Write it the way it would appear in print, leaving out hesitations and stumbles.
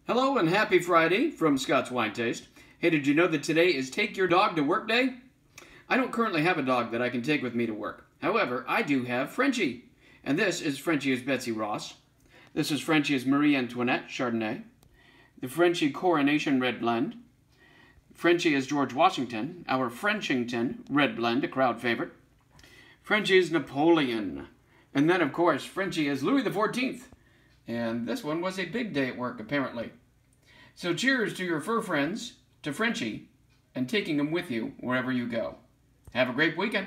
Hello and happy Friday from Scott's Wine Taste. Hey, did you know that today is Take Your Dog to Work Day? I don't currently have a dog that I can take with me to work. However, I do have Frenchie. And this is Frenchie as Betsy Ross. This is Frenchie as Marie Antoinette Chardonnay. The Frenchie Coronation Red Blend. Frenchie as George Washington, our Frenchington Red Blend, a crowd favorite. Frenchie is Napoleon. And then, of course, Frenchie is Louis XIV. And this one was a big day at work, apparently. So cheers to your fur friends, to Frenchie, and taking them with you wherever you go. Have a great weekend.